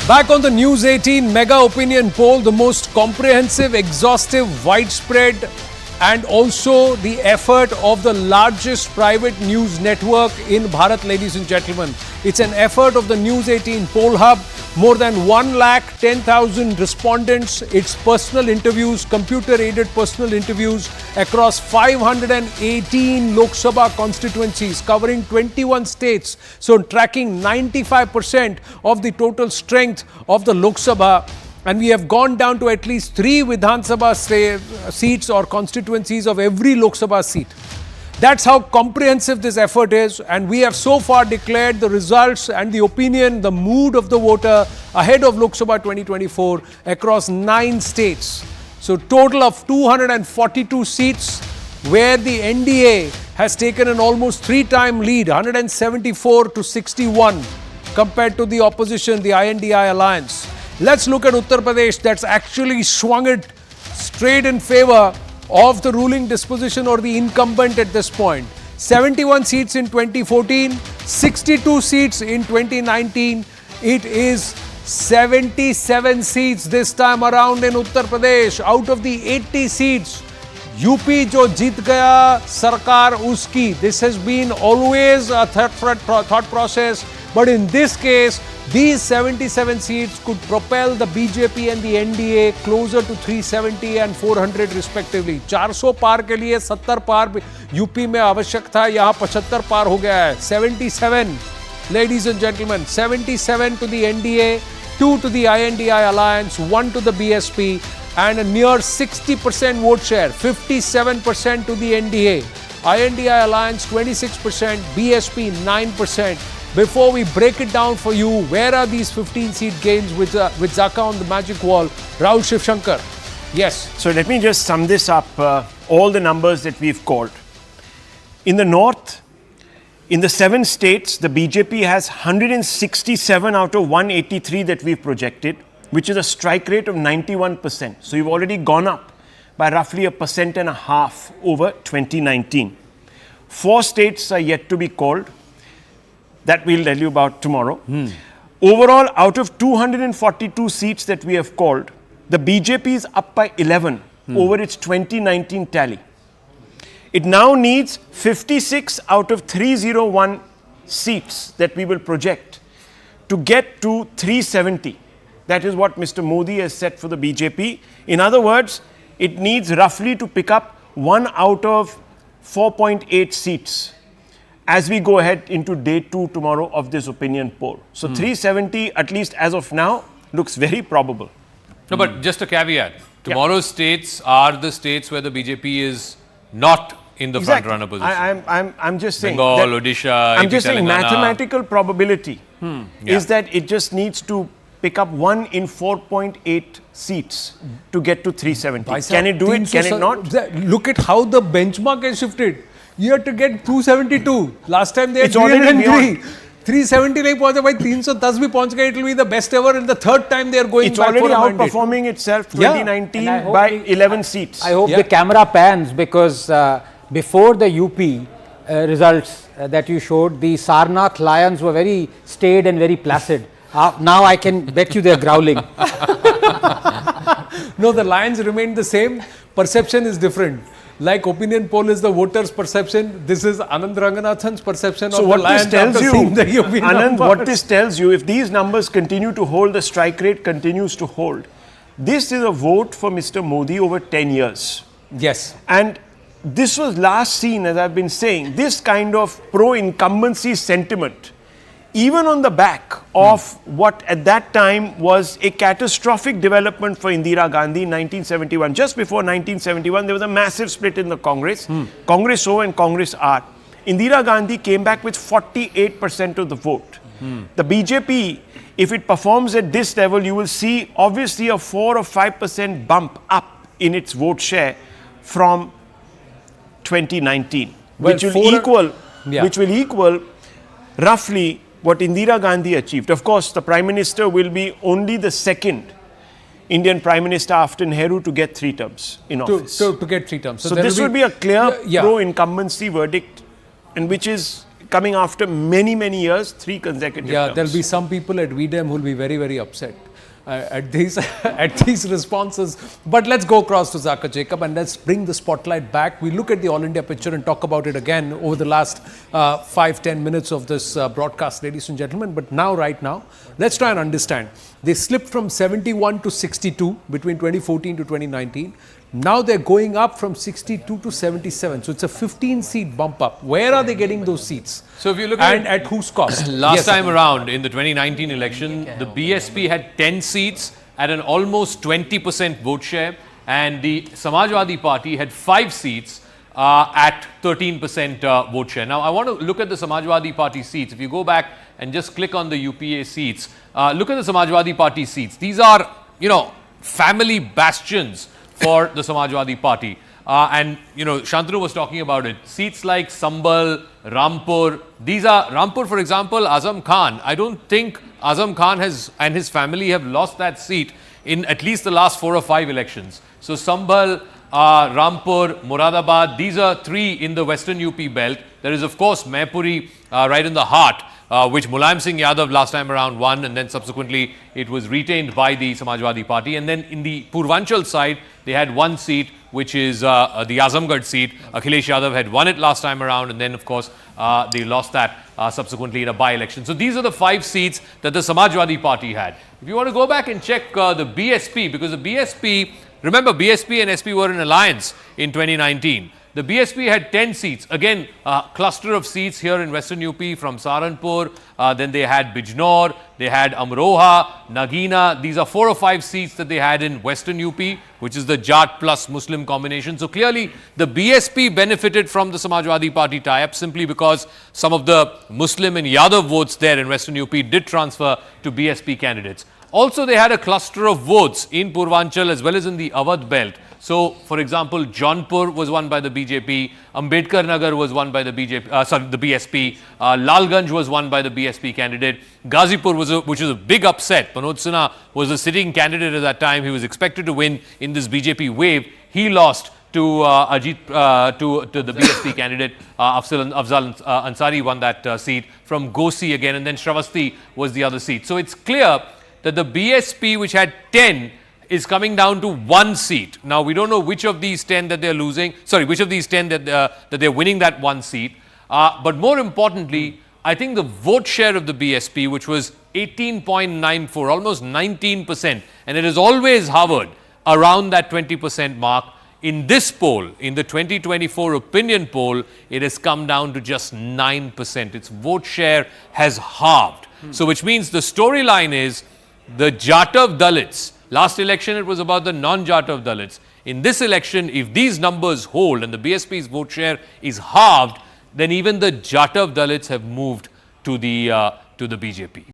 Back on the News 18 mega opinion poll, the most comprehensive, exhaustive, widespread and also the effort of the largest private news network in Bharat, ladies and gentlemen. It's an effort of the News 18 poll hub. More than 1,10,000 respondents. It's personal interviews, computer-aided personal interviews across 518 Lok Sabha constituencies covering 21 states. So tracking 95% of the total strength of the Lok Sabha. And we have gone down to at least 3 Vidhan Sabha seats or constituencies of every Lok Sabha seat. That's how comprehensive this effort is, and we have so far declared the results and the opinion, the mood of the voter ahead of Lok Sabha 2024 across 9 states. So total of 242 seats where the NDA has taken an almost 3-time lead, 174 to 61 compared to the opposition, the INDI alliance. Let's look at Uttar Pradesh that's actually swung it straight in favor of the ruling disposition or the incumbent at this point. 71 seats in 2014, 62 seats in 2019. It is 77 seats this time around in Uttar Pradesh. Out of the 80 seats, UP jo jeet gaya, Sarkar uski. This has been always a thought process. But in this case, these 77 seats could propel the BJP and the NDA closer to 370 and 400 respectively. 400 पार के लिए 70 पार UP में आवश्यक था, यहाँ 75 पार हो गया है. 77, ladies and gentlemen, 77 to the NDA, 2 to the INDI alliance, 1 to the BSP, and a near 60% vote share, 57% to the NDA. INDI alliance 26%, BSP 9%. Before we break it down for you, where are these 15-seat gains with Zaka on the magic wall? Rahul Shivshankar. Yes. So let me just sum this up, all the numbers that we've called. In the north, in the 7 states, the BJP has 167 out of 183 that we've projected, which is a strike rate of 91%. So you've already gone up by roughly 1.5% over 2019. 4 states are yet to be called. That we'll tell you about tomorrow. Overall, out of 242 seats that we have called, the BJP is up by 11 over its 2019 tally. It now needs 56 out of 301 seats that we will project to get to 370. That is what Mr. Modi has set for the BJP. In other words, it needs roughly to pick up 1 out of 4.8 seats as we go ahead into day 2 tomorrow of this opinion poll. So 370, at least as of now, looks very probable. No, but just a caveat. Tomorrow's states are the states where the BJP is not in the front runner position. I'm just saying. Bengal, Odisha, I'm just saying mathematical probability is that it just needs to pick up 1 in 4.8 seats to get to 370. Can it do it? Can it not? Look at how the benchmark has shifted. You have to get 272. Last time they had 303. 370 नहीं पहुंचे भाई 310 भी पहुंच गए. It will be the best ever, and the 3rd time they are going it's back for a mandate. It's already outperforming itself 2019 by 11 seats. I hope the camera pans because before the UP results that you showed, the Sarnath lions were very staid and very placid. Now I can bet you they're growling. No, the lions remain the same. Perception is different. Like opinion poll is the voters' perception, this is Anand Ranganathan's perception of the lions. So what this tells you, Anand, what this tells you, if these numbers continue to hold, the strike rate continues to hold, this is a vote for Mr. Modi over 10 years. Yes. And this was last seen, as I've been saying, this kind of pro-incumbency sentiment, even on the back of what at that time was a catastrophic development for Indira Gandhi in 1971. Just before 1971, there was a massive split in the Congress. Congress O and Congress R. Indira Gandhi came back with 48% of the vote. The BJP, if it performs at this level, you will see obviously a 4 or 5% bump up in its vote share from 2019, well, which will equal roughly what Indira Gandhi achieved. Of course, the Prime Minister will be only the 2nd Indian Prime Minister after Nehru to get 3 terms in office. To get 3 terms. So this will be a clear pro-incumbency verdict, and which is coming after many, many years, 3 consecutive terms. There'll be some people at VDM who'll be very, very upset at these at these responses. But let's go across to Zakir Jacob and let's bring the spotlight back. We look at the All India picture and talk about it again over the last 5-10 minutes of this broadcast, ladies and gentlemen. But now, right now, let's try and understand. They slipped from 71 to 62 between 2014 to 2019. Now they're going up from 62 to 77. So it's a 15-seat bump up. Where are they getting those seats? So if you look at whose cost? Last time around in the 2019 election, the BSP had 10 seats at an almost 20% vote share, and the Samajwadi Party had 5 seats at 13% vote share. Now I want to look at the Samajwadi Party seats. If you go back and just click on the UPA seats, look at the Samajwadi Party seats. These are, family bastions for the Samajwadi Party. And, Shantanu was talking about it. Seats like Sambal, Rampur, Rampur, for example, Azam Khan. I don't think Azam Khan and his family have lost that seat in at least the last 4 or 5 elections. So Sambal, Rampur, Moradabad, these are 3 in the western UP belt. There is, of course, Maipuri right in the heart, which Mulayam Singh Yadav last time around won, and then subsequently it was retained by the Samajwadi Party. And then in the Purvanchal side, they had 1 seat, which is the Azamgarh seat. Akhilesh Yadav had won it last time around, and then, of course, they lost that subsequently in a by-election. So these are the 5 seats that the Samajwadi Party had. If you want to go back and check the BSP, because the BSP, remember BSP and SP were in alliance in 2019. The BSP had 10 seats. Again, a cluster of seats here in Western UP from Saharanpur. Then they had Bijnor, they had Amroha, Nagina. These are 4 or 5 seats that they had in Western UP, which is the Jat plus Muslim combination. So clearly, the BSP benefited from the Samajwadi Party tie-up simply because some of the Muslim and Yadav votes there in Western UP did transfer to BSP candidates. Also, they had a cluster of votes in Purvanchal as well as in the Awadh belt. So, for example, Jaunpur was won by the BJP, Ambedkar Nagar was won by the BSP, Lalganj was won by the BSP candidate, Ghazipur which was a big upset. Manoj Sinha was a sitting candidate at that time. He was expected to win in this BJP wave. He lost to to the BSP candidate. Afzal Ansari won that seat from Gosi again, and then Shravasti was the other seat. So it's clear that the BSP, which had 10, is coming down to 1 seat. Now, we don't know which of these 10 that they're losing, which of these 10 that they're winning that 1 seat. But more importantly, I think the vote share of the BSP, which was 18.94, almost 19%, and it has always hovered around that 20% mark. In this poll, in the 2024 opinion poll, it has come down to just 9%. Its vote share has halved. So, which means the storyline is the Jatav Dalits. Last election, it was about the non-Jatav Dalits. In this election, if these numbers hold and the BSP's vote share is halved, then even the Jatav Dalits have moved to the BJP.